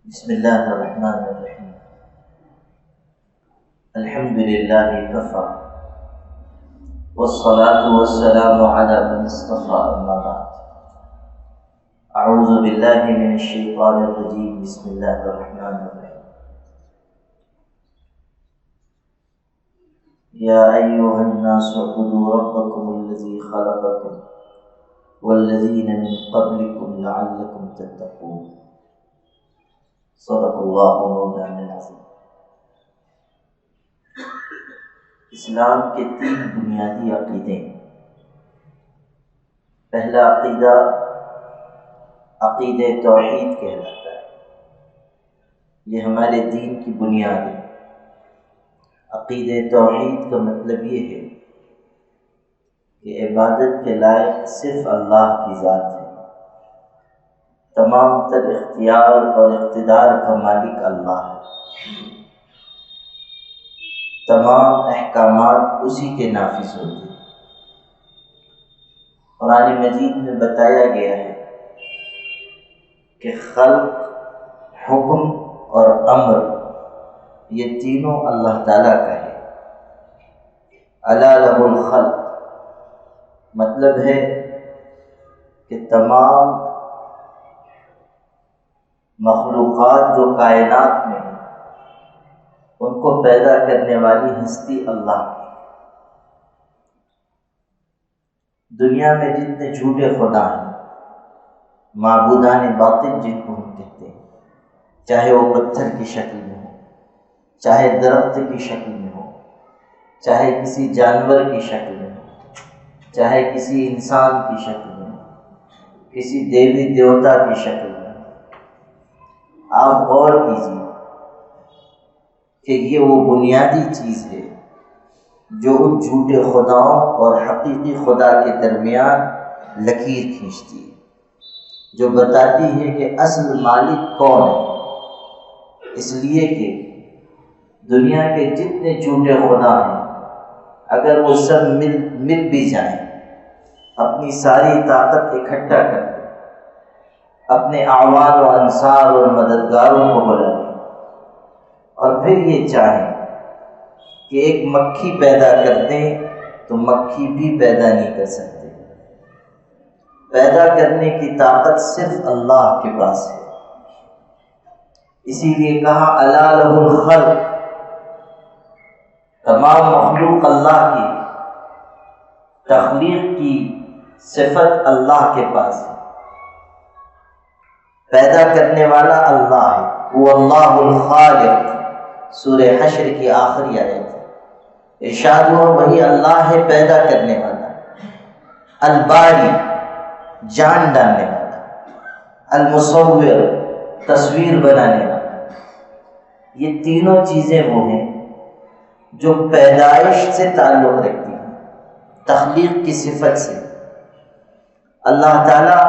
بسم الله الرحمن الرحيم. الحمد لله كفى والصلاة والسلام على من اصطفى. أما بعد، أعوذ بالله من الشيطان الرجيم. بسم الله الرحمن الرحيم. يا أيها الناس اعبدوا ربكم الذي خلقكم والذين من قبلكم لعلكم تتقون. صدق اللہ مولانا العظیم. اسلام کے 3 بنیادی عقیدے. پہلا عقیدہ عقیدہ توحید کہلاتا ہے. یہ ہمارے دین کی بنیاد ہے. عقیدہ توحید کا مطلب یہ ہے کہ عبادت کے لائق صرف اللہ کی ذات ہے. تمام تر اختیار اور اقتدار کا مالک اللہ ہے. تمام احکامات اسی کے نافذ ہوتے ہیں. قرآن مجید میں بتایا گیا ہے کہ خلق، حکم اور امر یہ تینوں اللہ تعالیٰ کا ہے. الا لہ الخلق مطلب ہے کہ تمام مخلوقات جو کائنات میں ہیں ان کو پیدا کرنے والی ہستی اللہ کی. دنیا میں جتنے جھوٹے خدا ہیں، معبودان باطل جن کو ہم کہتے ہیں، چاہے وہ پتھر کی شکل میں ہو، چاہے درخت کی شکل میں ہو، چاہے کسی جانور کی شکل میں ہو، چاہے کسی انسان کی شکل میں ہو، کسی دیوی دیوتا کی شکل میں، آپ غور کیجیے کہ یہ وہ بنیادی چیز ہے جو ان جھوٹے خداؤں اور حقیقی خدا کے درمیان لکیر کھینچتی ہے، جو بتاتی ہے کہ اصل مالک کون ہے. اس لیے کہ دنیا کے جتنے جھوٹے خدا ہیں، اگر وہ سب مل بھی جائیں، اپنی ساری طاقت اکٹھا کر دیں، اپنے اعوان و انصار اور مددگاروں کو بلا لیں اور پھر یہ چاہیں کہ ایک مکھی پیدا کر دیں تو مکھی بھی پیدا نہیں کر سکتے. پیدا کرنے کی طاقت صرف اللہ کے پاس ہے. اسی لیے کہا الا لہ الخلق، تمام مخلوق اللہ کی، تخلیق کی صفت اللہ کے پاس ہے. پیدا کرنے والا اللہ ہے. وہ اللہ الخالق، سورہ حشر کی آخری آیت ہے. ارشاد ہوا وہی اللہ ہے پیدا کرنے والا. الباری، جان ڈالنے والا. المصور، تصویر بنانے والا. یہ تینوں چیزیں وہ ہیں جو پیدائش سے تعلق رکھتی ہیں، تخلیق کی صفت سے. اللہ تعالیٰ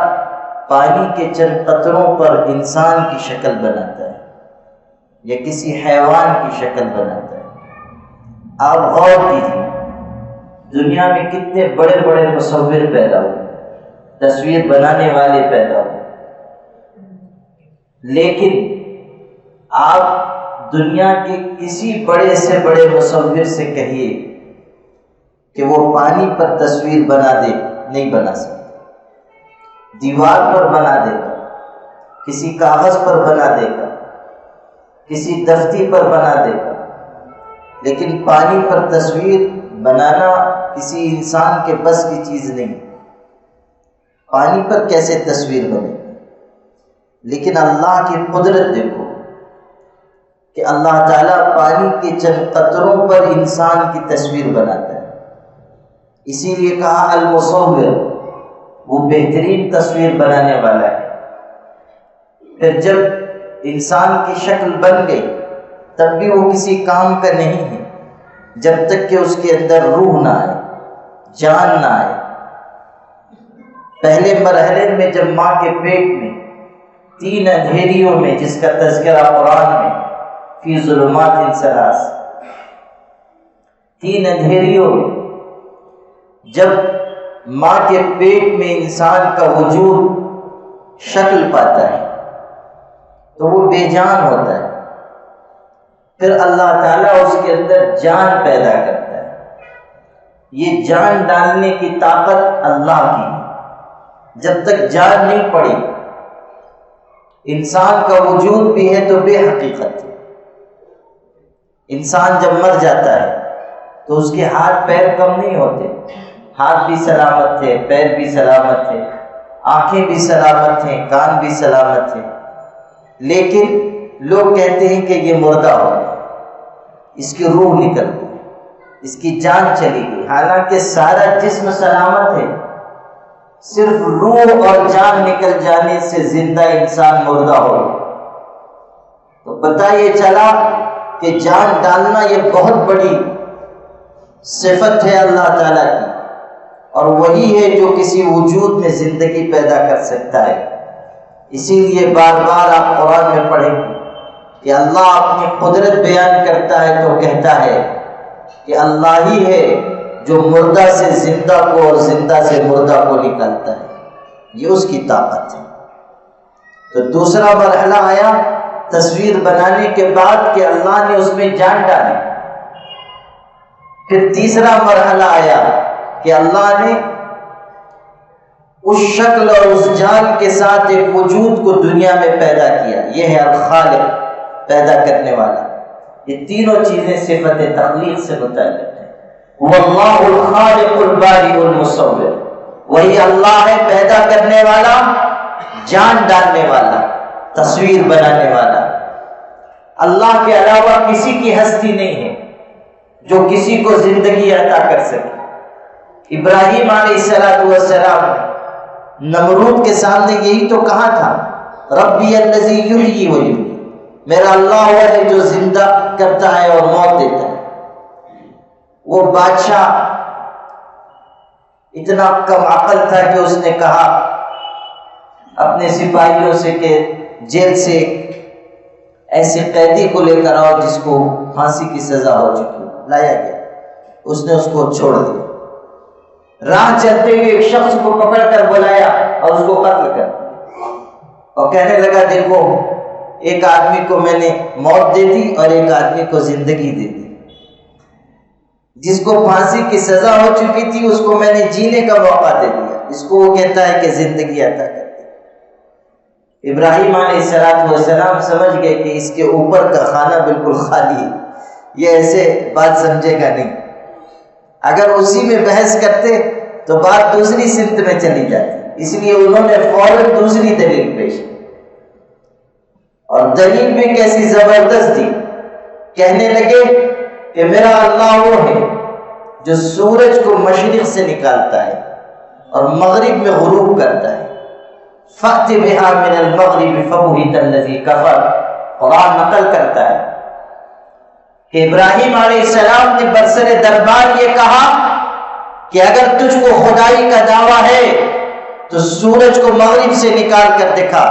پانی کے چند قطروں پر انسان کی شکل بناتا ہے یا کسی حیوان کی شکل بناتا ہے. آپ غور کیجیے، دنیا میں کتنے بڑے بڑے مصور پیدا ہوئے، تصویر بنانے والے پیدا ہوئے، لیکن آپ دنیا کے کسی بڑے سے بڑے مصور سے کہیے کہ وہ پانی پر تصویر بنا دے، نہیں بنا سکتے. دیوار پر بنا دے گا، کسی کاغذ پر بنا دے گا، کسی دفتی پر بنا دے گا، لیکن پانی پر تصویر بنانا کسی انسان کے بس کی چیز نہیں. پانی پر کیسے تصویر بنے؟ لیکن اللہ کی قدرت دیکھو کہ اللہ تعالیٰ پانی کے چند قطروں پر انسان کی تصویر بناتا ہے. اسی لیے کہا المصور، وہ بہترین تصویر بنانے والا ہے. پھر جب انسان کی شکل بن گئی تب بھی وہ کسی کام کا نہیں ہے جب تک کہ اس کے اندر روح نہ آئے، جان نہ آئے. پہلے مرحلے میں جب ماں کے پیٹ میں 3 اندھیریوں میں، جس کا تذکرہ قرآن میں فی ظلمات ثلاث، 3 اندھیریوں میں جب ماں کے پیٹ میں انسان کا وجود شکل پاتا ہے تو وہ بے جان ہوتا ہے، پھر اللہ تعالیٰ اس کے اندر جان پیدا کرتا ہے۔ یہ جان ڈالنے کی طاقت اللہ کی ہے۔ جب تک جان نہیں پڑی، انسان کا وجود بھی ہے تو بے حقیقت ہے۔ انسان جب مر جاتا ہے تو اس کے ہاتھ پیر کم نہیں ہوتے، ہاتھ بھی سلامت تھے، پیر بھی سلامت تھے، آنکھیں بھی سلامت ہیں، کان بھی سلامت تھے، لیکن لوگ کہتے ہیں کہ یہ مردہ ہو گیا، اس کی روح نکل گئی، اس کی جان چلی گئی، حالانکہ سارا جسم سلامت ہے، صرف روح اور جان نکل جانے سے زندہ انسان مردہ ہو گیا۔ تو پتہ یہ چلا کہ جان ڈالنا یہ بہت بڑی صفت ہے اللہ تعالیٰ کی، اور وہی ہے جو کسی وجود میں زندگی پیدا کر سکتا ہے۔ اسی لیے بار بار آپ قرآن میں پڑھیں گے کہ اللہ اپنی قدرت بیان کرتا ہے تو کہتا ہے کہ اللہ ہی ہے جو مردہ سے زندہ کو اور زندہ سے مردہ کو نکالتا ہے، یہ اس کی طاقت ہے۔ تو دوسرا مرحلہ آیا تصویر بنانے کے بعد کہ اللہ نے اس میں جان ڈالی۔ پھر تیسرا مرحلہ آیا کہ اللہ نے اس شکل اور اس جان کے ساتھ ایک وجود کو دنیا میں پیدا کیا، یہ ہے الخالق، پیدا کرنے والا۔ یہ تینوں چیزیں صفت تخلیق سے متعلق ہیں۔ واللہ الخالق البارئ المصور، وہی اللہ ہے پیدا کرنے والا، جان ڈالنے والا، تصویر بنانے والا۔ اللہ کے علاوہ کسی کی ہستی نہیں ہے جو کسی کو زندگی عطا کر سکے۔ ابراہیم علیہ السلام نمرود کے سامنے یہی تو کہا تھا، ربی الذی یحیی و یمیت، میرا اللہ وہ ہے جو زندہ کرتا ہے اور موت دیتا ہے۔ وہ بادشاہ اتنا کم عقل تھا کہ اس نے کہا اپنے سپاہیوں سے کہ جیل سے ایسے قیدی کو لے کر آؤ جس کو پھانسی کی سزا ہو چکی ہے۔ لایا گیا، اس نے اس کو چھوڑ دیا۔ راہ چلتے ہوئے ایک شخص کو پکڑ کر بلایا اور اس کو قتل کر دیا، اور کہنے لگا دیکھو ایک آدمی کو میں نے موت دے دی اور ایک آدمی کو زندگی دے دی، جس کو پھانسی کی سزا ہو چکی تھی اس کو میں نے جینے کا موقع دے دیا، اس کو وہ کہتا ہے کہ زندگی عطا کر دی۔ ابراہیم علیہ السلام سمجھ گئے کہ اس کے اوپر کا خانہ بالکل خالی ہے، یہ ایسے بات سمجھے گا نہیں۔ اگر اسی میں بحث کرتے تو بات دوسری سمت میں چلی جاتی، اس لیے انہوں نے فوراً دوسری دلیل پیش کی، اور دلیل بھی کیسی زبردست تھی۔ کہنے لگے کہ میرا اللہ وہ ہے جو سورج کو مشرق سے نکالتا ہے اور مغرب میں غروب کرتا ہے۔ فَأْتِ بِهَا مِنَ الْمَغْرِبِ فَبُهِتَ الَّذِي كَفَرَ، قرآن نقل کرتا ہے کہ ابراہیم علیہ السلام نے برسر دربار یہ کہا کہ اگر تجھ کو خدائی کا دعویٰ ہے تو سورج کو مغرب سے نکال کر دکھا۔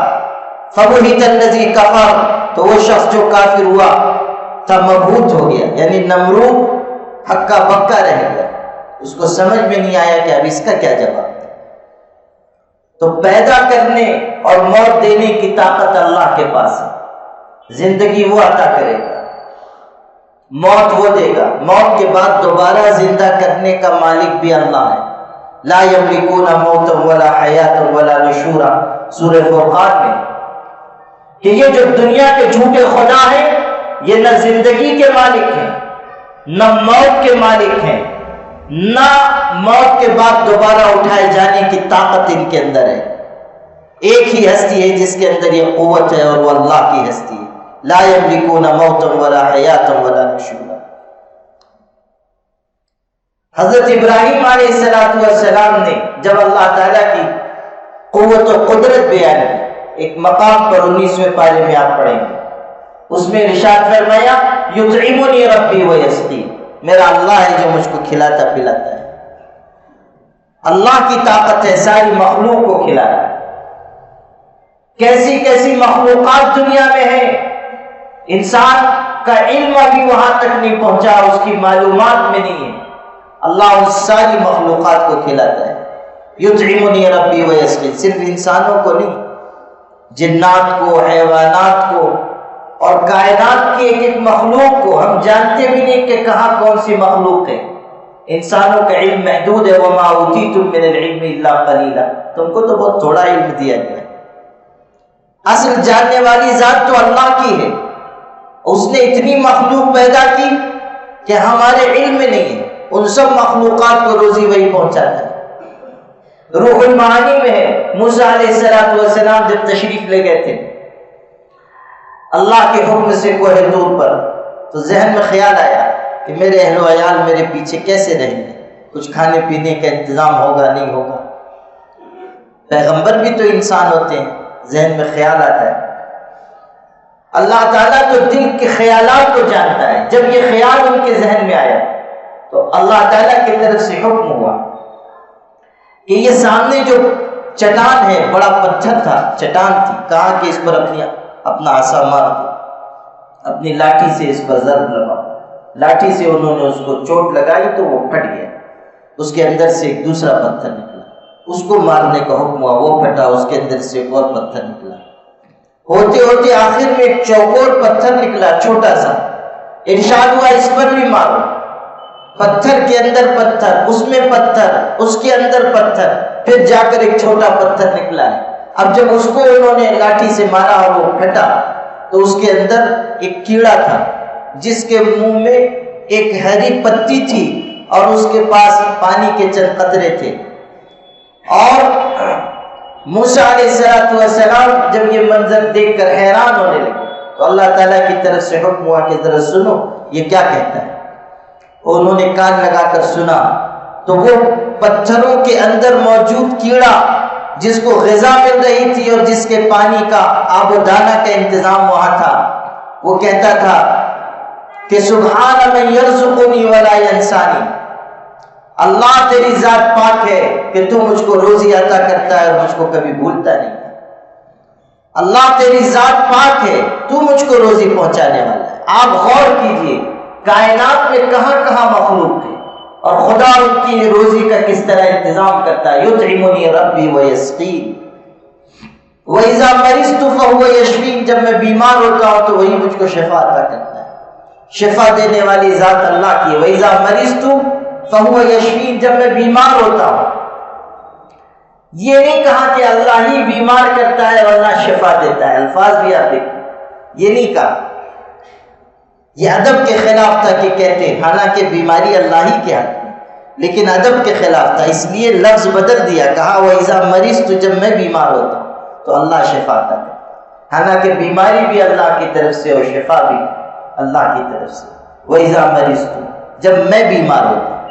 فَبُهِتَ الَّذِي كَفَرَ، تو وہ شخص جو کافر ہوا تھا مبہوت ہو گیا، یعنی نمرود ہکا بکا رہ گیا، اس کو سمجھ میں نہیں آیا کہ اب اس کا کیا جواب ہے۔ تو پیدا کرنے اور موت دینے کی طاقت اللہ کے پاس ہے۔ زندگی وہ عطا کرے گا، موت وہ دے گا، موت کے بعد دوبارہ زندہ کرنے کا مالک بھی اللہ ہے۔ لا یملکون موتا ولا حیاتا ولا نشورا، سورہ فرقان میں، کہ یہ جو دنیا کے جھوٹے خدا ہیں یہ نہ زندگی کے مالک ہیں، نہ موت کے مالک ہیں، نہ موت کے بعد دوبارہ اٹھائے جانے کی طاقت ان کے اندر ہے۔ ایک ہی ہستی ہے جس کے اندر یہ قوت ہے اور وہ اللہ کی ہستی ہے۔ لا یملکون موتا ولا حیاتا ولا نشورا۔ حضرت ابراہیم علیہ السلام نے جب اللہ تعالیٰ کی قوت و قدرت بیان کی، ایک مقام پر 19ویں پارے میں آپ پڑھیں گے، اس میں ارشاد فرمایا یطعمنی ربی ویسقین، میرا اللہ ہے جو مجھ کو کھلاتا پلاتا ہے۔ اللہ کی طاقت ہے ساری مخلوق کو کھلانا۔ کیسی کیسی مخلوقات دنیا میں ہیں، انسان کا علم ابھی وہاں تک نہیں پہنچا، اس کی معلومات میں نہیں ہے۔ اللہ ان ساری مخلوقات کو کھلاتا ہے۔ یطعمنی ربی ویسقین، صرف انسانوں کو نہیں، جنات کو، حیوانات کو اور کائنات کی ایک ایک مخلوق کو ہم جانتے بھی نہیں کہ کہاں کون سی مخلوق ہے۔ انسانوں کا علم محدود ہے، وما اوتیتم من العلم الا قلیلا، تم کو تو بہت تھوڑا علم دیا گیا ہے۔ اصل جاننے والی ذات تو اللہ کی ہے، اس نے اتنی مخلوق پیدا کی کہ ہمارے علم میں نہیں ہے، ان سب مخلوقات کو روزی وہی پہنچاتا ہے۔ روح المعانی میں ہے، موسیٰ علیہ السلام جب تشریف لے گئے تھے اللہ کے حکم سے کوہ طور پر، تو ذہن میں خیال آیا کہ میرے اہل و عیال میرے پیچھے کیسے رہیں گے، کچھ کھانے پینے کا انتظام ہوگا نہیں ہوگا۔ پیغمبر بھی تو انسان ہوتے ہیں، ذہن میں خیال آتا ہے۔ اللہ تعالیٰ تو دل کے خیالات کو جانتا ہے، جب یہ خیال ان کے ذہن میں آیا تو اللہ تعالیٰ کی طرف سے حکم ہوا کہ یہ سامنے جو چٹان ہے، بڑا پتھر تھا، چٹان تھی، کہا کہ اس پر اپنا عصا مار دو، اپنی لاٹھی سے اس پر ضرب لگاؤ۔ لاٹھی سے انہوں نے اس کو چوٹ لگائی تو وہ پھٹ گیا، اس کے اندر سے ایک دوسرا پتھر نکلا، اس کو مارنے کا حکم ہوا، وہ پھٹا، اس کے اندر سے ایک اور پتھر نکلا، ہوتے ہوتے آخر میں ایک چوکور پتھر نکلا چھوٹا سا، ارشاد ہوا اس پر بھی مارو۔ پتھر کے اندر پتھر، اس میں پتھر، اس کے اندر پتھر، پھر جا کر ایک چھوٹا پتھر نکلا ہے۔ اب جب اس کو انہوں نے لاٹھی سے مارا اور وہ پھٹا تو اس کے اندر ایک کیڑا تھا جس کے منہ میں ایک ہری پتی تھی اور اس کے پاس پانی کے چند قطرے تھے۔ اور موسیٰ علیہ السلام جب یہ منظر دیکھ کر حیران ہونے لگے تو اللہ تعالیٰ کی طرف سے حکم ہوا کہ ذرا سنو یہ کیا کہتا ہے۔ انہوں نے کان لگا کر سنا تو وہ پتھروں کے اندر موجود کیڑا جس کو غذا مل رہی تھی اور جس کے پانی کا آب و دانہ کا انتظام وہاں تھا، وہ کہتا تھا کہ سبحان من یرزقنی ولا ینسانی، اللہ تیری ذات پاک ہے کہ تو مجھ کو روزی عطا کرتا ہے اور مجھ کو کبھی بھولتا نہیں۔ اللہ تیری ذات پاک ہے، تو مجھ کو روزی پہنچانے والا ہے۔ آپ غور کیجئے کائنات میں کہاں کہاں مخلوق ہے اور خدا ان کی روزی کا کس طرح انتظام کرتا ہے۔ یطعمنی ربی ویسقین وَإِذَا مَرِضْتُ فَهُوَ يَشْفِينِ، جب میں بیمار ہوتا ہوں تو وہی مجھ کو شفا عطا کرتا ہے۔ شفا دینے والی ذات اللہ کی ہے۔ وَإِذَا مَرِضْتُ فَهُوَ يَشْفِينِ، جب میں بیمار ہوتا ہوں۔ یہ نہیں کہا کہ اللہ ہی بیمار کرتا ہے ورنہ شفا دیتا ہے، الفاظ بھی آپ دیکھیں، یہ نہیں کہا۔ یہ ادب کے خلاف تھا کہ کہتے، حالانکہ بیماری اللہ ہی کے ہاتھ میں، لیکن ادب کے خلاف تھا، اس لیے لفظ بدل دیا، کہا وَإِذَا مَرِضْتُ، جب میں بیمار ہوتا ہوں تو اللہ شفا عطا کرتا ہے، حالانکہ بیماری بھی اللہ کی طرف سے اور شفا بھی اللہ کی طرف سے۔ وَإِذَا مَرِضْتُ، جب میں بیمار ہوتا ہوں۔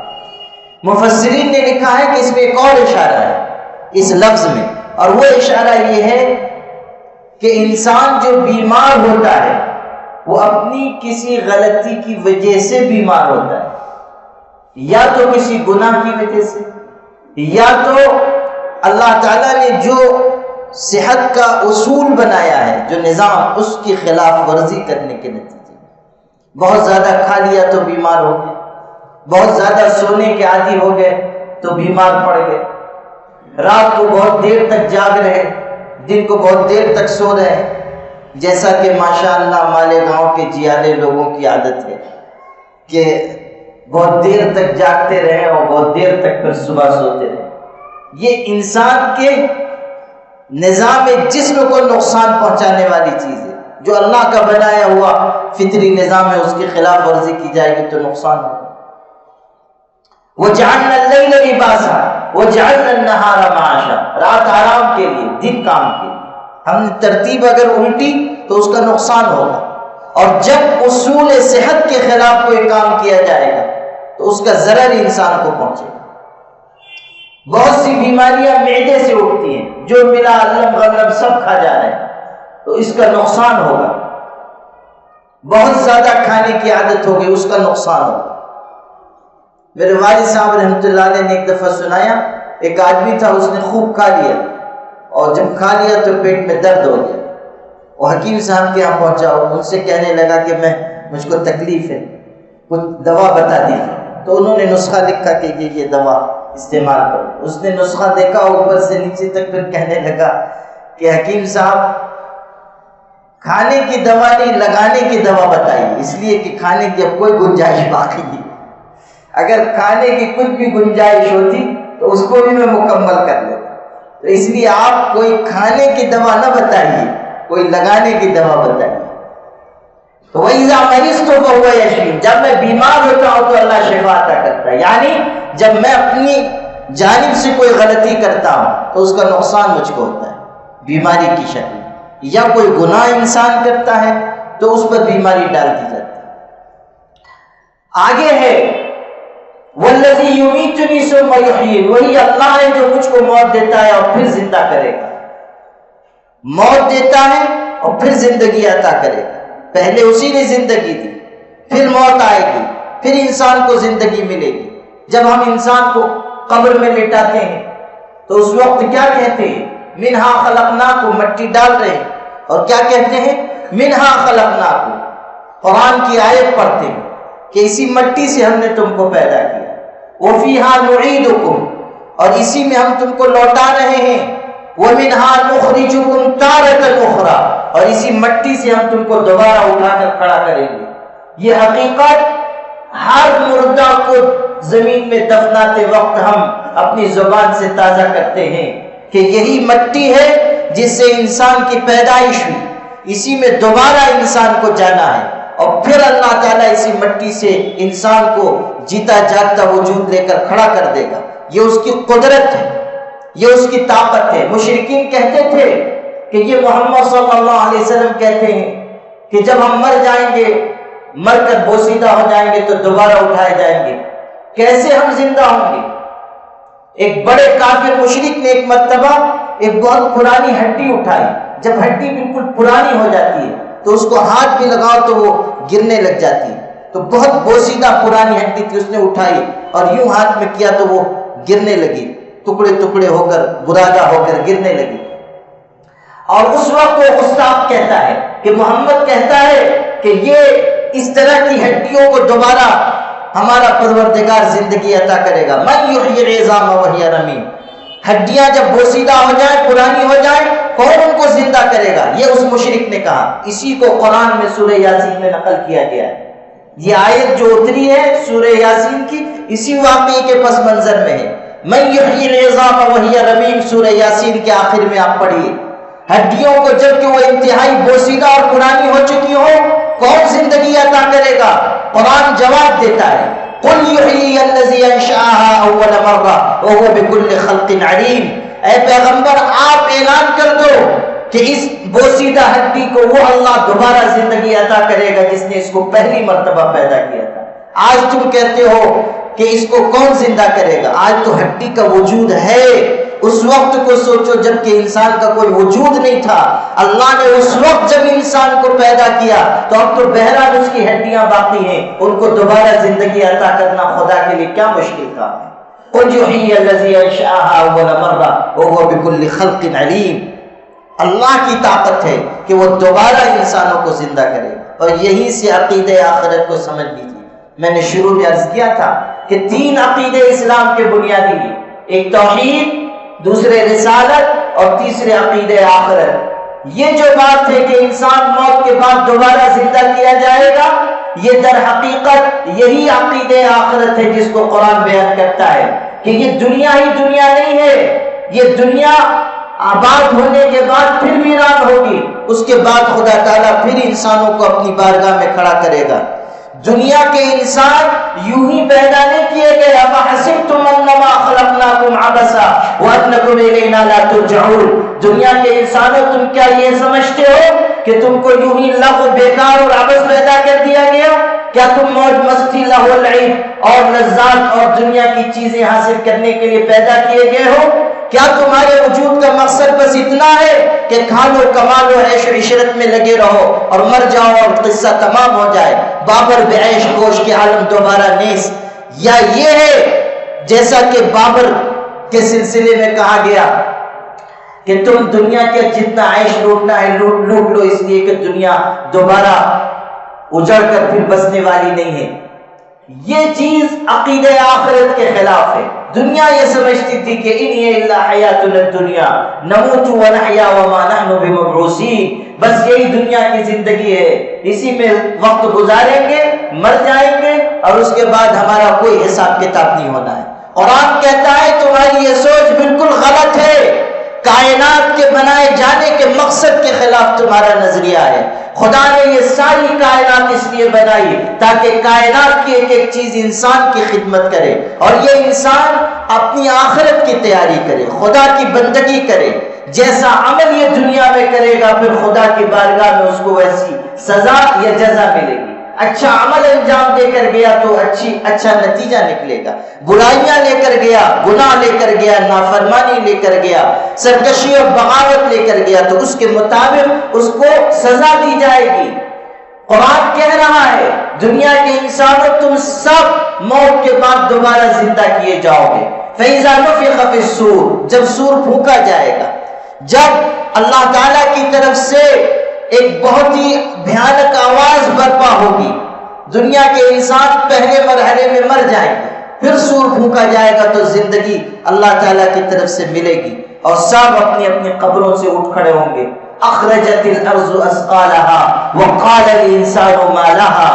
مفسرین نے لکھا ہے کہ اس میں ایک اور اشارہ ہے اس لفظ میں، اور وہ اشارہ یہ ہے کہ انسان جو بیمار ہوتا ہے وہ اپنی کسی غلطی کی وجہ سے بیمار ہوتا ہے، یا تو کسی گناہ کی وجہ سے، یا تو اللہ تعالیٰ نے جو صحت کا اصول بنایا ہے، جو نظام، اس کی خلاف ورزی کرنے کے نتیجے میں بہت زیادہ کھا لیا تو بیمار ہو گئے، بہت زیادہ سونے کے عادی ہو گئے تو بیمار پڑ گئے، رات کو بہت دیر تک جاگ رہے، دن کو بہت دیر تک سو رہے، جیسا کہ ماشاءاللہ مالیگاؤں کے جیالے لوگوں کی عادت ہے کہ بہت دیر تک جاگتے رہے اور بہت دیر تک پھر صبح سوتے رہے۔ یہ انسان کے نظام جسم کو نقصان پہنچانے والی چیز ہے، جو اللہ کا بنایا ہوا فطری نظام ہے، اس کی خلاف ورزی کی جائے گی تو نقصان ہوگا۔ وَجَعَلْنَا اللَّيْلَ لِبَاسًا وَجَعَلْنَا النَّهَارَ مَعَاشًا، رات آرام کے لیے، دن کام کے لیے۔ ہم نے ترتیب اگر الٹی تو اس کا نقصان ہوگا، اور جب اصول صحت کے خلاف کوئی کام کیا جائے گا تو اس کا ضرر انسان کو پہنچے گا۔ بہت سی بیماریاں معدے سے اٹھتی ہیں، جو ملا علم غلب سب کھا جا رہے ہیں تو اس کا نقصان ہوگا۔ بہت زیادہ کھانے کی عادت ہوگی، اس کا نقصان ہوگا۔ میرے والد صاحب رحمۃ اللہ علیہ نے ایک دفعہ سنایا، ایک آدمی تھا، اس نے خوب کھا لیا اور جب کھا لیا تو پیٹ میں درد ہو گیا، وہ حکیم صاحب کے یہاں پہنچا، ان سے کہنے لگا کہ مجھ کو تکلیف ہے، کچھ دوا بتا دیجیے۔ تو انہوں نے نسخہ لکھا کہ یہ دوا استعمال کرو۔ اس نے نسخہ دیکھا اوپر سے نیچے تک، پھر کہنے لگا کہ حکیم صاحب کھانے کی دوا نہیں، لگانے کی دوا بتائیے، اس لیے کہ کھانے کی اب کوئی گنجائش باقی نہیں۔ اگر کھانے کی کچھ بھی گنجائش ہوتی تو اس کو بھی میں مکمل کر لیتا، تو اس لیے آپ کوئی کھانے کی دوا نہ بتائیے، کوئی لگانے کی دوا بتائیے۔ تو وَإِذَا مَرِضْتُ فَهُوَ يَشْفِينِ، جب میں بیمار ہوتا ہوں تو اللہ شفا عطا کرتا ہے، یعنی جب میں اپنی جانب سے کوئی غلطی کرتا ہوں تو اس کا نقصان مجھ کو ہوتا ہے بیماری کی شکل، یا کوئی گناہ انسان کرتا ہے تو اس پر بیماری ڈال دی جاتی ہے۔ آگے ہے وَالَّذِي يُمِيتُنِي ثُمَّ يُحْيِينِ، وہی اللہ ہے جو مجھ کو موت دیتا ہے اور پھر زندہ کرے گا۔ موت دیتا ہے اور پھر زندگی عطا کرے گا، پہلے اسی نے زندگی دی، پھر موت آئے گی، پھر انسان کو زندگی ملے گی۔ جب ہم انسان کو قبر میں لٹاتے ہیں تو اس وقت کیا کہتے ہیں؟ منہا خلقناکم، مٹی ڈال رہے ہیں، اور کیا کہتے ہیں؟ منہا خلقناکم، قرآن کی آیت پڑھتے ہیں کہ اسی مٹی سے ہم نے تم کو پیدا کیا، وفیہا نعیدکم، اور اسی میں ہم تم کو لوٹا رہے ہیں، ومنہا نخرجکم تارۃ اخری، اور اسی مٹی سے ہم تم کو دوبارہ اٹھا کر کھڑا کریں گے۔ یہ حقیقت ہر مردہ کو زمین میں دفناتے وقت ہم اپنی زبان سے تازہ کرتے ہیں کہ یہی مٹی ہے جس سے انسان کی پیدائش ہوئی، اسی میں دوبارہ انسان کو جانا ہے، اور پھر اللہ تعالیٰ اسی مٹی سے انسان کو جیتا جاگتا وجود لے کر کھڑا کر دے گا۔ یہ اس کی قدرت ہے، یہ اس کی طاقت ہے۔ مشرکین کہتے تھے کہ یہ محمد صلی اللہ علیہ وسلم کہتے ہیں کہ جب ہم مر جائیں گے، مر کر بوسیدہ ہو جائیں گے تو دوبارہ اٹھائے جائیں گے، کیسے ہم زندہ ہوں گے؟ ایک بڑے کافر مشرک نے ایک مرتبہ ایک بہت پرانی ہڈی اٹھائی، جب ہڈی بالکل پرانی ہو جاتی ہے تو اس کو ہاتھ بھی لگاؤ تو وہ گرنے لگ جاتی ہے، تو بہت بوسیدہ پرانی ہڈی تھی، اس نے اٹھائی اور یوں ہاتھ میں کیا تو وہ گرنے لگی، ٹکڑے ٹکڑے ہو کر برادہ ہو کر گرنے لگی۔ اور اس وقت وہ گستاخ کہتا ہے کہ محمد کہتا ہے کہ یہ اس طرح کی ہڈیوں کو دوبارہ ہمارا پروردگار زندگی عطا کرے گا۔ من یحیی العظام وہی رمیم، ہڈیاں جب بوسیدہ ہو جائیں، پرانی ہو جائیں، کون ان کو زندہ کرے گا؟ یہ اس مشرک نے کہا۔ اسی کو قرآن میں سورہ یاسین میں نقل کیا گیا ہے۔ یہ آیت جو اتری ہے سورہ یاسین کی، اسی واقعے کے پس منظر میں ہے۔ من یحیی العظام وہی رمیم، سورہ یاسین کے آخر میں آپ پڑھیے، ہڈیوں کو جب کہ وہ انتہائی بوسیدہ اور پرانی ہو چکی ہو، کون زندگی عطا کرے گا؟ قرآن جواب دیتا ہے، قل یحیی الذی انشأها اول مرہ وہو بکل خلق علیم۔ اے پیغمبر آپ اعلان کر دو کہ اس بوسیدہ ہڈی کو وہ اللہ دوبارہ زندگی عطا کرے گا جس نے اس کو پہلی مرتبہ پیدا کیا تھا۔ آج تم کہتے ہو کہ اس کو کون زندہ کرے گا؟ آج تو ہڈی کا وجود ہے، اس وقت کو سوچو جب کہ انسان کا کوئی وجود نہیں تھا، اللہ نے اس وقت جب انسان کو پیدا کیا تو اب تو بہرحال اس کی ہڈیاں باقی ہیں، ان کو دوبارہ زندگی عطا کرنا خدا کے لیے کیا مشکل کام ہے۔ قل یحیی الذی انشأها اول مرہ وہو بکل خلق علیم۔ اللہ کی طاقت ہے کہ وہ دوبارہ انسانوں کو زندہ کرے، اور یہیں سے عقیدہ آخرت کو سمجھ لیجیے۔ میں نے شروع میں عرض کیا تھا کہ 3 عقیدے اسلام کے بنیادی ہیں، ایک توحید، دوسرے رسالت اور تیسرے عقیدہ آخرت۔ یہ جو بات ہے کہ انسان موت کے بعد دوبارہ زندہ کیا جائے گا، یہ در حقیقت یہی عقیدہ آخرت ہے جس کو قرآن بیان کرتا ہے کہ یہ دنیا ہی دنیا نہیں ہے، یہ دنیا آباد ہونے کے بعد پھر ویران ہوگی، اس کے بعد خدا تعالیٰ پھر انسانوں کو اپنی بارگاہ میں کھڑا کرے گا۔ دنیا کے انسان یوں ہی پیدا نہیں کیے گئے۔ افحسبتم انما خلقناکم عبثا وانکم الینا لا ترجعون۔ دنیا کے انسانوں تم کیا یہ سمجھتے ہو کہ تم کو یوں ہی لغو، بیکار اور عبث پیدا کر دیا گیا؟ کیا تم موج مستی، لہو لعب اور لذات اور دنیا کی چیزیں حاصل کرنے کے لیے پیدا کیے گئے ہو؟ کیا تمہارے وجود کا مقصد بس اتنا ہے کہ کھا لو، کما لو، عیش و عشرت میں لگے رہو اور مر جاؤ اور قصہ تمام ہو جائے، بابر بے عیش گوش کے عالم دوبارہ نیس؟ یا یہ ہے جیسا کہ بابر کے سلسلے میں کہا گیا کہ تم دنیا کے جتنا عیش لوٹنا ہے لوٹ لو، اس لیے کہ دنیا دوبارہ اجڑ کر پھر بسنے والی نہیں ہے؟ یہ چیز عقیدہ آخرت کے خلاف ہے۔ دنیا یہ سمجھتی تھی کہ ان ہی الا حیاتنا الدنیا نموت ونحیا وما نحن بمبعوثین، بس یہی دنیا کی زندگی ہے، اسی میں وقت گزاریں گے، مر جائیں گے اور اس کے بعد ہمارا کوئی حساب کتاب نہیں ہونا ہے۔ قرآن کہتا ہے تمہاری یہ سوچ بالکل غلط ہے، کائنات کے بنائے جانے کے مقصد کے خلاف تمہارا نظریہ ہے۔ خدا نے یہ ساری کائنات اس لیے بنائی تاکہ کائنات کی ایک ایک چیز انسان کی خدمت کرے، اور یہ انسان اپنی آخرت کی تیاری کرے، خدا کی بندگی کرے۔ جیسا عمل یہ دنیا میں کرے گا پھر خدا کی بارگاہ میں اس کو ویسی سزا یا جزا ملے گی۔ اچھا عمل انجام دے کر گیا تو اچھا نتیجہ نکلے گا، برائیاں لے کر گیا، گناہ لے کر گیا، نافرمانی لے کر گیا، سرکشی اور بغاوت لے کر گیا تو اس کے مطابق اس کو سزا دی جائے گی۔ قرآن کہہ رہا ہے دنیا کے انسانوں تم سب موت کے بعد دوبارہ زندہ کیے جاؤ گے۔ فَإِذَا نُفِخَ فِي الصُّورِ، جب سور پھونکا جائے گا، جب اللہ تعالیٰ کی طرف سے ایک بہت ہی بھیانک آواز برپا ہوگی، دنیا کے انسان پہلے مرحلے میں مر جائیں گے، پھر سور پھونکا جائے گا تو زندگی اللہ تعالیٰ کی طرف سے ملے گی اور سب اپنی اپنی قبروں سے اٹھ کھڑے ہوں گے۔ اخرجت الارض اثقالها وقال الانسان ما لها،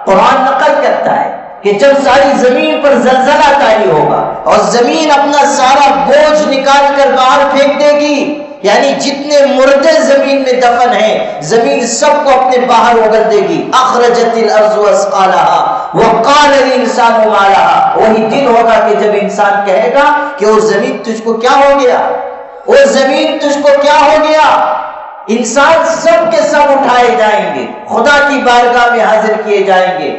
قرآن نقل کرتا ہے کہ جب ساری زمین پر زلزلہ طاری ہوگا اور زمین اپنا سارا بوجھ نکال کر باہر پھینک دے گی، یعنی جتنے مردے زمین میں دفن ہیں زمین سب کو اپنے باہر اگل دے گی۔ اخرجت الارض اثقالها وقال الانسان ما لها، وہی دن ہوگا کہ جب انسان کہے گا کہ وہ زمین تجھ کو کیا ہو گیا، وہ زمین تجھ کو کیا ہو گیا۔ انسان سب کے سب اٹھائے جائیں گے، خدا کی بارگاہ میں حاضر کیے جائیں گے۔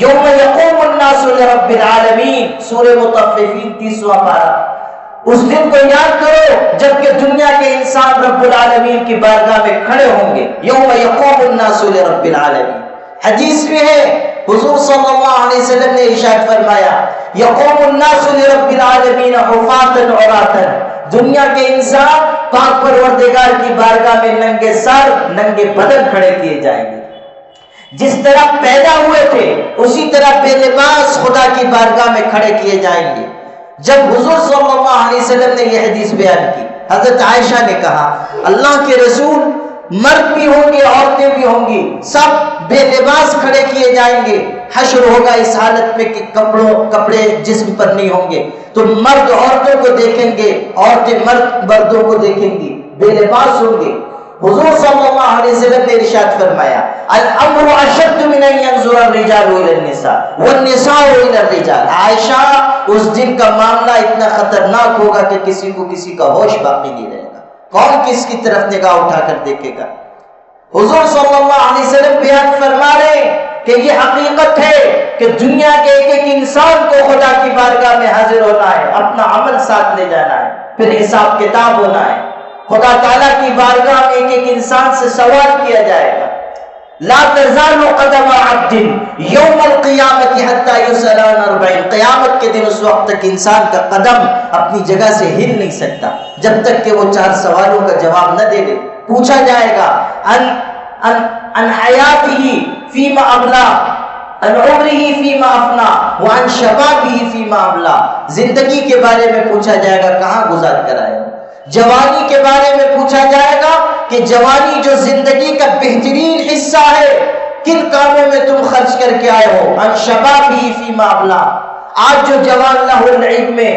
یوم یقوم الناس لرب العالمین، سورہ مطففین 30واں پارہ۔ اس دن کو یاد کرو جب کہ دنیا کے انسان رب العالمین کی بارگاہ میں کھڑے ہوں گے۔ یوم یقوم الناس لرب العالمین، حدیث میں ہے حضور صلی اللہ علیہ وسلم نے ارشاد فرمایا یقوم الناس لرب العالمین حفاة عراة، دنیا کے انسان پاک پروردگار کی بارگاہ میں ننگے سر ننگے بدن کھڑے کیے جائیں گے۔ جس طرح پیدا ہوئے تھے اسی طرح بے لباس خدا کی بارگاہ میں کھڑے کیے جائیں گے۔ جب حضور صلی اللہ علیہ وسلم نے یہ حدیث بیان کی، حضرت عائشہ نے کہا اللہ کے رسول، مرد بھی ہوں گے عورتیں بھی ہوں گی، سب بے لباس کھڑے کیے جائیں گے، حشر ہوگا اس حالت میں کہ کپڑے جسم پر نہیں ہوں گے، تو مرد عورتوں کو دیکھیں گے، عورتیں مردوں کو دیکھیں گی، بے لباس ہوں گے۔ حضور صلی اللہ علیہ وسلم نے ارشاد فرمایا الامر اشد من ان ينظر الرجال الى النساء والنساء الى الرجال، عائشہ اس دن کا معاملہ اتنا خطرناک ہوگا کہ کسی کو کسی کا ہوش باقی نہیں رہے گا، کون کس کی طرف نگاہ اٹھا کر دیکھے گا۔ حضور صلی اللہ علیہ وسلم بیان فرما رہے کہ یہ حقیقت ہے کہ دنیا کے ایک ایک انسان کو خدا کی بارگاہ میں حاضر ہونا ہے، اپنا عمل ساتھ لے جانا ہے، پھر حساب کتاب ہونا ہے۔ خدا تعالیٰ کی بارگاہ میں ایک ایک انسان سے سوال کیا جائے گا۔ لا تزال قدم عبد یوم القیامت حتی یسأل عن 40، قیامت کے دن اس وقت تک انسان کا قدم اپنی جگہ سے ہل نہیں سکتا جب تک کہ وہ 4 سوالوں کا جواب نہ دے دے۔ پوچھا جائے گا ان حیاتہ فیما ابلا، ان عمرہ فیما افنا، وان شبابہ فیما ابلا، زندگی کے بارے میں پوچھا جائے گا کہاں گزار کر آئے ہو، جوانی کے بارے میں پوچھا جائے گا کہ جوانی جو زندگی کا بہترین حصہ ہے کن کاموں میں تم خرچ کر کے آئے ہو، ان شبابہ فیما ابلا۔ آج جو جوان لہو العب میں،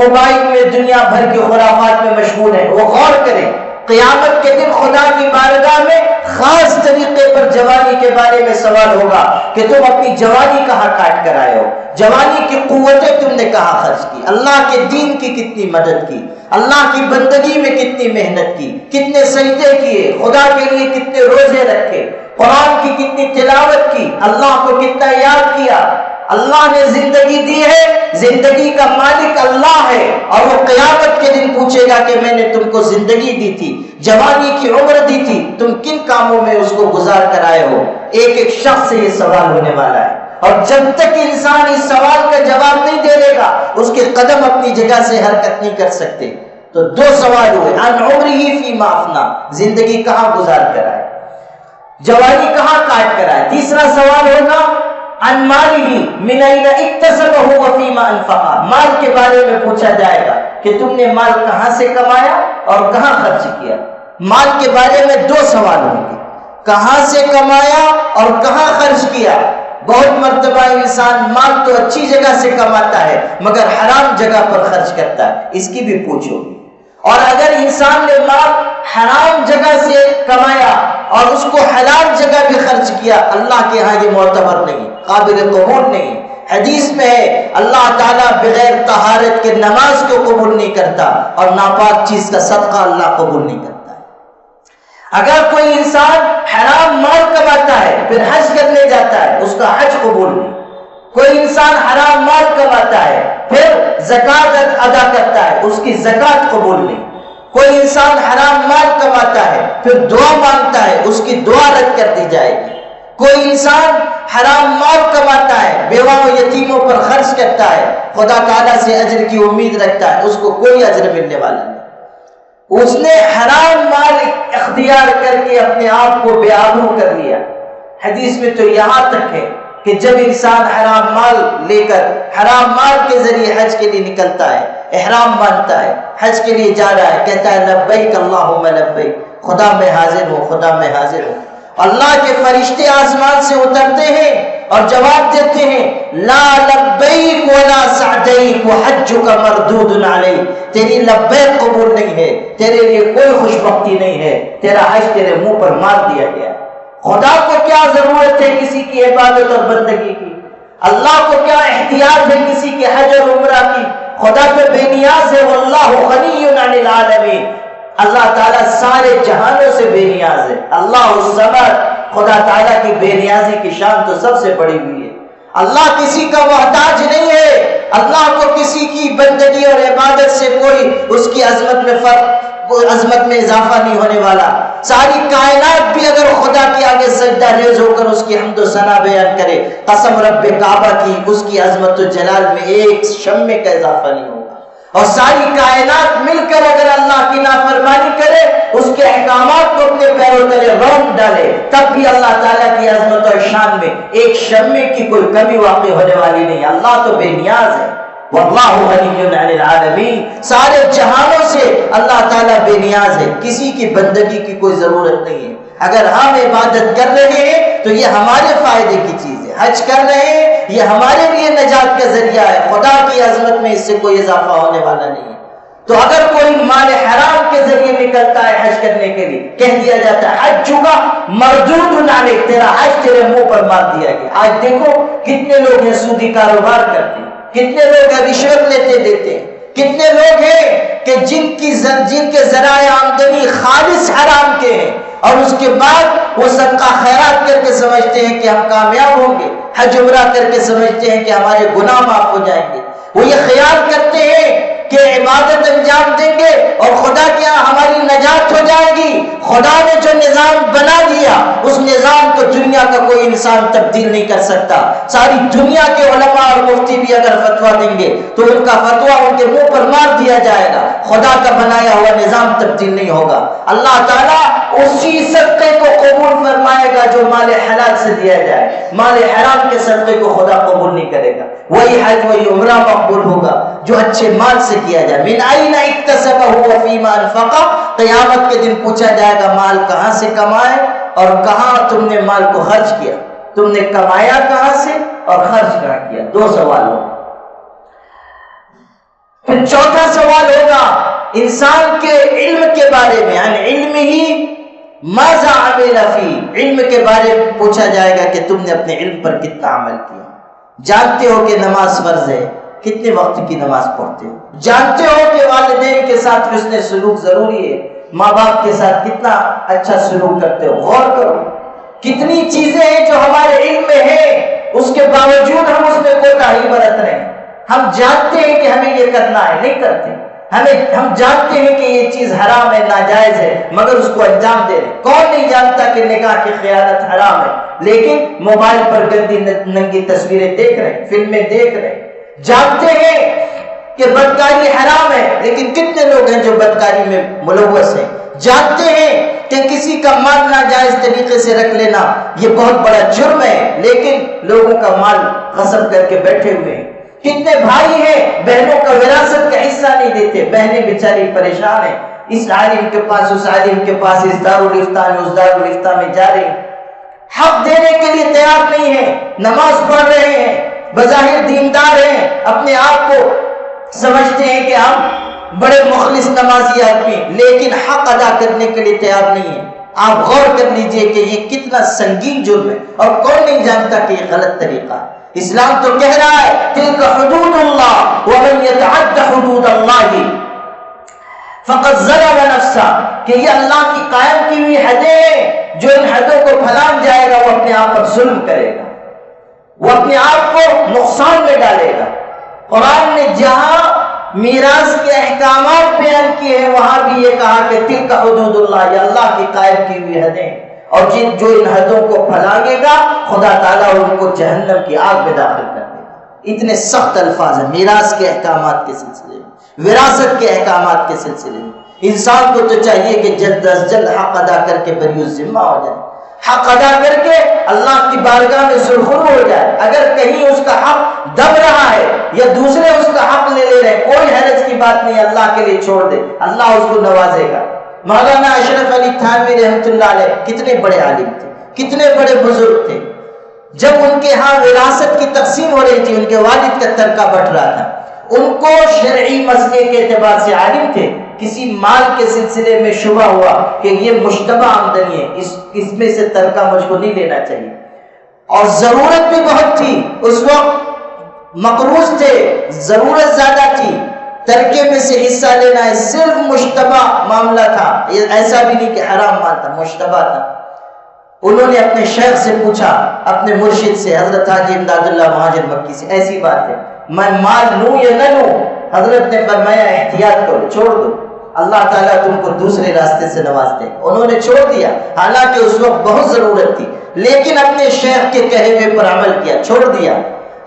موبائل میں، دنیا بھر کے خرافات میں مشغول ہیں، وہ غور کریں قیامت کے دن خدا کی بارگاہ میں خاص طریقے پر جوانی کے بارے میں سوال ہوگا کہ تم اپنی جوانی کہاں کاٹ کر آئے ہو، جوانی کی قوتیں تم نے کہاں خرچ کی، اللہ کے دین کی کتنی مدد کی، اللہ کی بندگی میں کتنی محنت کی، کتنے سجدے کیے، خدا کے لیے کتنے روزے رکھے، قرآن کی کتنی تلاوت کی، اللہ کو کتنا یاد کیا۔ اللہ نے زندگی دی ہے، زندگی کا مالک اللہ ہے، اور وہ قیامت کے دن پوچھے گا کہ میں نے تم کو زندگی دی تھی، جوانی کی عمر دی تھی، تم کن کاموں میں اس کو گزار کر آئے ہو۔ ایک ایک شخص سے یہ سوال ہونے والا ہے، اور جب تک انسان اس سوال کا جواب نہیں دے لے گا اس کے قدم اپنی جگہ سے حرکت نہیں کر سکتے۔ تو 2 سوال ہوئے، ان عمرہ فیما افنا، زندگی کہاں گزار کر آئے، جوانی کہاں کاٹ کر آئے۔ تیسرا سوال ہوگا ان مالہ من این اکتسبہ وفیما انفقہ، مال کے بارے میں پوچھا جائے گا کہ تم نے مال کہاں سے کمایا اور کہاں خرچ کیا۔ مال کے بارے میں 2 سوال ہوں گے، کہاں سے کمایا اور کہاں خرچ کیا. بہت مرتبہ انسان مال تو اچھی جگہ سے کماتا ہے مگر حرام جگہ پر خرچ کرتا ہے, اس کی بھی پوچھو. اور اگر انسان نے مال حرام جگہ سے کمایا اور اس کو حلال جگہ بھی خرچ کیا, اللہ کے ہاں یہ معتبر نہیں, قابل قبول نہیں. حدیث میں ہے اللہ تعالیٰ بغیر طہارت کے نماز کو قبول نہیں کرتا اور ناپاک چیز کا صدقہ اللہ قبول نہیں کرتا. اگر کوئی انسان حرام مال کماتا ہے پھر حج کرنے جاتا ہے, اس کا حج قبول نہیں. کوئی انسان حرام مال کماتا ہے پھر زکوٰۃ ادا کرتا ہے, اس کی زکوٰۃ قبول نہیں. کوئی انسان حرام مال کماتا ہے پھر دعا مانگتا ہے, اس کی دعا رد کر دی جائے گی. کوئی انسان حرام مال کماتا ہے, بیوہ و یتیموں پر خرچ کرتا ہے, خدا تعالیٰ سے اجر کی امید رکھتا ہے, اس کو کوئی اجر ملنے والا نہیں. اس نے حرام مال اختیار کر کے اپنے آپ کو بے آبرو کر لیا. حدیث میں تو یہاں تک ہے کہ جب انسان حرام مال لے کر حرام مال کے ذریعے حج کے لیے نکلتا ہے, احرام باندھتا ہے, حج کے لیے جا رہا ہے, کہتا ہے لبیک اللہم لبیک, خدا میں حاضر ہوں, خدا میں حاضر ہوں. اللہ کے فرشتے آسمان سے اترتے ہیں اور جواب دیتے ہیں لا لبیک ولا سعدیک وحجک مردود علیک, تیری لبیک قبول نہیں ہے, تیرے لیے کوئی خوشبختی نہیں ہے, تیرا حج تیرے منہ پر مار دیا گیا. خدا کو کیا ضرورت ہے کسی کی عبادت اور بندگی کی؟ اللہ کو کیا احتیاج ہے کسی کے حج اور عمرہ کی؟ خدا تو بے نیاز ہے. واللہ غنی عن العالمین, اللہ تعالیٰ سارے جہانوں سے بے نیاز ہے. اللہ الصمد, خدا تعالیٰ کی بے نیازی کی شان تو سب سے بڑی ہوئی ہے. اللہ کسی کا محتاج نہیں ہے. اللہ کو کسی کی بندگی اور عبادت سے کوئی اس کی عظمت میں فرق, کوئی عظمت میں اضافہ نہیں ہونے والا. ساری کائنات بھی اگر خدا کے آگے سجدہ ریز ہو کر اس کی حمد و ثنا بیان کرے, قسم رب کعبہ کی, اس کی عظمت و جلال میں ایک شمع کا اضافہ نہیں ہوگا. اور ساری کائنات مل کر اگر اللہ کی نافرمانی کرے, اس کے احکامات کو اپنے پیروں تلے رونق ڈالے, تب بھی اللہ تعالیٰ کی عظمت اور شان میں ایک شمع کی کوئی کمی واقع ہونے والی نہیں. اللہ تو بے نیاز ہے. واللہ غنی عن العالمین, سارے جہانوں سے اللہ تعالیٰ بے نیاز ہے, کسی کی بندگی کی کوئی ضرورت نہیں ہے. اگر ہم عبادت کر رہے ہیں تو یہ ہمارے فائدے کی چیز ہے, حج کر رہے ہیں یہ ہمارے لیے نجات کا ذریعہ ہے, خدا کی عظمت میں اس سے کوئی اضافہ ہونے والا نہیں ہے. تو اگر کوئی مال حرام کے ذریعے نکلتا ہے حج کرنے کے لیے, کہہ دیا جاتا ہے حج چکا مردود علیک, تیرا حج تیرے منہ پر مار دیا گیا. آج دیکھو کتنے لوگ ہیں سودی کاروبار کرتے ہیں, کتنے لوگ ہیں رشوت لیتے دیتے ہیں, کتنے لوگ ہیں کہ جن کے ذرائع آمدنی خالص حرام کے ہیں, اور اس کے بعد وہ صدقہ خیرات کر کے سمجھتے ہیں کہ ہم کامیاب ہوں گے, حج عمرہ کر کے سمجھتے ہیں کہ ہمارے گناہ معاف ہو جائیں گے. وہ یہ خیال کرتے ہیں کہ عبادت انجام دیں گے اور خدا کیا ہماری نجات ہو جائے گی. خدا نے جو نظام بنا دیا اس نظام کو دنیا کا کوئی انسان تبدیل نہیں کر سکتا. ساری دنیا کے علماء اور مفتی بھی اگر فتویٰ دیں گے تو ان کا فتویٰ ان کے منہ پر مار دیا جائے گا. خدا کا بنایا ہوا نظام تبدیل نہیں ہوگا. اللہ تعالیٰ اسی صدقے کو قبول فرمائے گا جو مال حلال سے دیا جائے. مال حرام کے صدقے کو خدا قبول نہیں کرے گا. وہی حج وہی عمرہ مقبول ہوگا جو اچھے مال سے کیا جائے. من أين اكتسبه وفيما أنفقه, قیامت کے دن پوچھا جائے گا مال کہاں سے کمائے اور کہاں تم نے مال کو خرچ کیا, تم نے کمایا کہاں سے اور خرچ کہاں کیا. دو سوال ہوگا. پھر چوتھا سوال ہوگا انسان کے علم کے بارے میں, یعنی علم ہی ماذا عمل فی, علم کے بارے میں پوچھا جائے گا کہ تم نے اپنے علم پر کتنا عمل کیا. جانتے ہو کہ نماز فرض ہے, کتنے وقت کی نماز پڑھتے ہو. جانتے ہو کہ والدین کے ساتھ حسن سلوک ضروری ہے, ماں باپ کے ساتھ کتنا اچھا سلوک کرتے ہو. غور کرو کتنی چیزیں ہیں جو ہمارے علم میں ہیں, اس کے باوجود ہم اس میں کوتاہی برت رہے ہیں. ہم جانتے ہیں کہ ہمیں یہ کرنا ہے, نہیں کرتے. ہم جانتے ہیں کہ یہ چیز حرام ہے, ناجائز ہے, مگر اس کو انجام دے رہے. کون نہیں جانتا کہ نکاح کی خیانت حرام ہے, لیکن موبائل پر گندی ننگی تصویریں دیکھ رہے ہیں, فلمیں دیکھ رہے ہیں. جانتے ہیں کہ بدکاری حرام ہے, لیکن کتنے لوگ ہیں جو بدکاری میں ملوث ہیں. جانتے ہیں کہ کسی کا مال ناجائز طریقے سے رکھ لینا یہ بہت بڑا جرم ہے, لیکن لوگوں کا مال غصب کر کے بیٹھے ہوئے ہیں. کتنے بھائی ہیں بہنوں کا وراثت کا حصہ نہیں دیتے, بہنیں بیچاری پریشان ہیں, اس عالم کے پاس، اس عالم کے پاس، اس دارالفتہ میں، اس دارالفتہ میں جا رہے ہیں، حق دینے کے لیے تیار نہیں ہیں، نماز پڑھ رہے ہیں، بظاہر دیندار ہیں، اپنے آپ کو سمجھتے ہیں کہ ہم بڑے مخلص نمازی آدمی، لیکن حق ادا کرنے کے لیے تیار نہیں ہیں۔ آپ غور کر لیجئے کہ یہ کتنا سنگین جرم ہے، اور کون نہیں جانتا کہ یہ غلط طریقہ ہے۔ اسلام تو کہہ رہا ہے تلک حدود اللہ ومن یتعد حدود اللہ فقد ظلم نفسہ، کہ یہ اللہ کی قائم کی ہوئی حدیں ہیں، جو ان حدوں کو پھلانگ جائے گا وہ اپنے آپ پر ظلم کرے گا، وہ اپنے آپ کو نقصان میں ڈالے گا۔ قرآن نے جہاں میراث کے احکامات بیان کیے ہیں وہاں بھی یہ کہا کہ تلک حدود اللہ، یہ اللہ کی قائم کی ہوئی حدیں، اور جو ان حدوں کو پھلانگے گا خدا تعالیٰ ان کو جہنم کی آگ میں داخل کر دے گا۔ اتنے سخت الفاظ ہیں میراث کے احکامات کے سلسلے میں، وراثت کے احکامات کے سلسلے میں۔ انسان کو تو چاہیے کہ جلد از جلد حق ادا کر کے بری الذمہ ہو جائے، حق ادا کر کے اللہ کی بارگاہ میں سرخرو ہو جائے۔ اگر کہیں اس کا حق دب رہا ہے یا دوسرے اس کا حق لے لے رہے، کوئی حرج کی بات نہیں، اللہ کے لیے چھوڑ دے، اللہ اس کو نوازے گا۔ مولانا اشرف علی تھانوی رحمۃ اللہ علیہ کتنے بڑے عالم تھے، کتنے بڑے بزرگ تھے۔ جب ان کے ہاں وراثت کی تقسیم ہو رہی تھی، ان کے والد کا ترکہ بٹ رہا تھا، ان کو شرعی مسئلے کے اعتبار سے عالم تھے، کسی مال کے سلسلے میں شبہ ہوا کہ یہ مشتبہ آمدنی ہے، اس میں سے ترکہ مجھ کو نہیں لینا چاہیے، اور ضرورت بھی بہت تھی، اس وقت مقروض تھے، ضرورت زیادہ تھی، ترکے میں سے حصہ لینا ہے، صرف مشتبہ معاملہ تھا، ایسا بھی نہیں کہ حرام مال تھا، مشتبہ تھا۔ انہوں نے اپنے شیخ سے پوچھا، اپنے مرشد سے، حضرت حاجی امداد اللہ مہاجر مکی سے، ایسی بات ہے میں مال لوں یا نہ لوں؟ حضرت نے فرمایا احتیاط کرو، چھوڑ دو، اللہ تعالیٰ تم کو دوسرے راستے سے نواز دے۔ انہوں نے چھوڑ دیا، حالانکہ اس وقت بہت ضرورت تھی، لیکن اپنے شیخ کے کہے ہوئے پر عمل کیا، چھوڑ دیا۔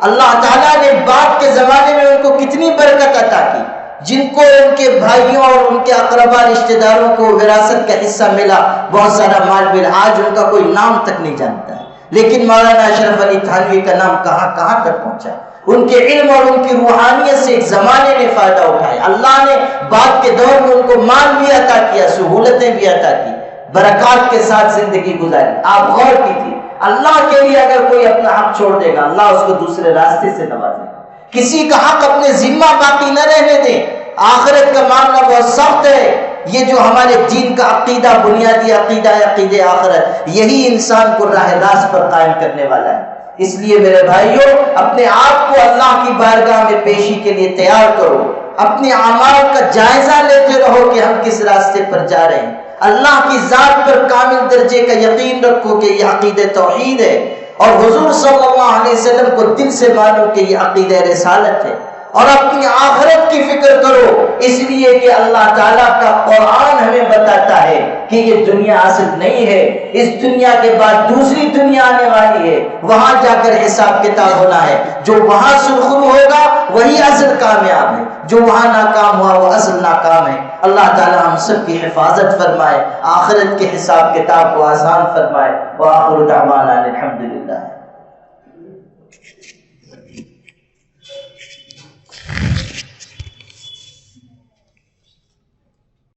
اللہ تعالیٰ نے بعد کے زمانے میں ان کو کتنی برکت عطا کی، جن کو ان کے بھائیوں اور ان کے اقربا رشتہ داروں کو وراثت کا حصہ ملا، بہت سارا مال ملا، آج ان کا کوئی نام تک نہیں جانتا ہے، لیکن مولانا اشرف علی تھانوی کا نام کہاں کہاں تک پہنچا۔ ان کے علم اور ان کی روحانیت سے ایک زمانے نے فائدہ اٹھایا، اللہ نے بعد کے دور میں ان کو مال بھی عطا کیا، سہولتیں بھی عطا کی، برکات کے ساتھ زندگی گزاری۔ آپ غور کیجیے، اللہ کے لیے اگر کوئی اپنا حق چھوڑ دے گا، اللہ اس کو دوسرے راستے سے نوازے گا۔ کسی کا حق اپنے ذمہ باقی نہ رہنے دیں۔ آخرت کا معاملہ بہت سخت ہے، یہ جو ہمارے دین کا عقیدہ، بنیادی عقیدہ ہے عقیدہ آخرت، یہی انسان کو راہ راست پر قائم کرنے والا ہے۔ اس لیے میرے بھائیوں، اپنے آپ کو اللہ کی بارگاہ میں پیشی کے لیے تیار کرو، اپنے اعمال کا جائزہ لیتے رہو کہ ہم کس راستے پر جا رہے ہیں۔ اللہ کی ذات پر کامل درجے کا یقین رکھو کہ یہ عقیدہ توحید ہے، اور حضور صلی اللہ علیہ وسلم کو دل سے مانو کہ یہ عقیدہ رسالت ہے، اور اپنی آخرت کی فکر کرو، اس لیے کہ اللہ تعالیٰ کا قرآن ہمیں بتاتا ہے کہ یہ دنیا اصل نہیں ہے، اس دنیا کے بعد دوسری دنیا آنے والی ہے، وہاں جا کر حساب کتاب ہونا ہے۔ جو وہاں سرخرو ہوگا وہی اصل کامیاب ہے، جو وہاں ناکام ہوا وہ اصل ناکام ہے۔ اللہ تعالیٰ ہم سب کی حفاظت فرمائے، آخرت کے حساب کتاب کو آسان فرمائے۔ وآخر دعوانا الحمدللہ۔